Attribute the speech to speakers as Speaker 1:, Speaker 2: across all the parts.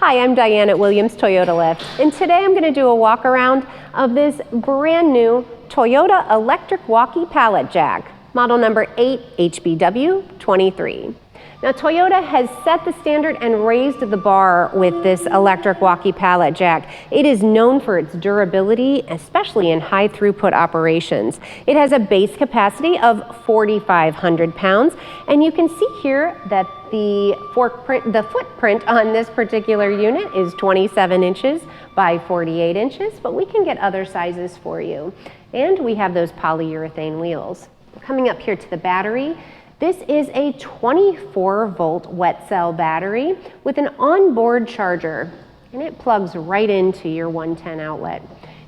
Speaker 1: Hi, I'm Diane at Williams Toyota Lift, and today I'm going to do a walk around of this brand new Toyota electric walkie pallet jack, model number 8HBW23. Now Toyota has set the standard and raised the bar with this electric walkie pallet jack. It is known for its durability, especially in high throughput operations. It has a base capacity of 4,500 pounds, and you can see here that the footprint on this particular unit is 27 inches by 48 inches, but we can get other sizes for you. And we have those polyurethane wheels. Coming up here to the battery, this is a 24-volt wet cell battery with an onboard charger, and it plugs right into your 110 outlet.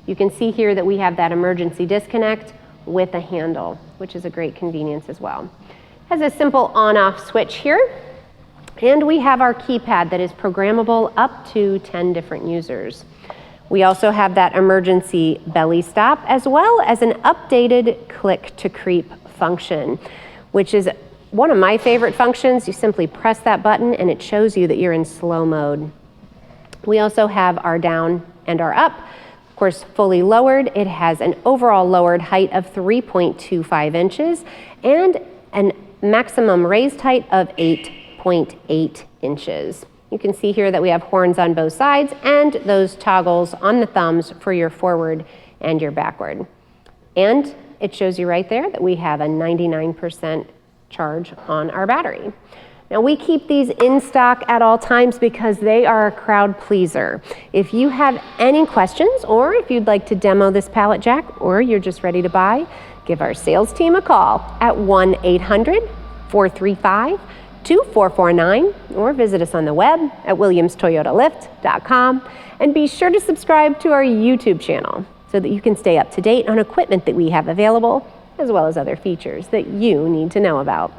Speaker 1: You can see here that we have that emergency disconnect with a handle, which is a great convenience as well. It has a simple on-off switch here, and we have our keypad that is programmable up to 10 different users. We also have that emergency belly stop, as well as an updated click to creep function, which is one of my favorite functions. You simply press that button and it shows you that you're in slow mode. We also have our down and our up. Of course, fully lowered, it has an overall lowered height of 3.25 inches and a maximum raised height of 8.8 inches. You can see here that we have horns on both sides and those toggles on the thumbs for your forward and your backward. And it shows you right there that we have a 99% charge on our battery. Now we keep these in stock at all times because they are a crowd pleaser. If you have any questions, or if you'd like to demo this pallet jack, or you're just ready to buy, give our sales team a call at 1-800-435-2449, or visit us on the web at williamstoyotalift.com, and be sure to subscribe to our YouTube channel so that you can stay up to date on equipment that we have available, as well as other features that you need to know about.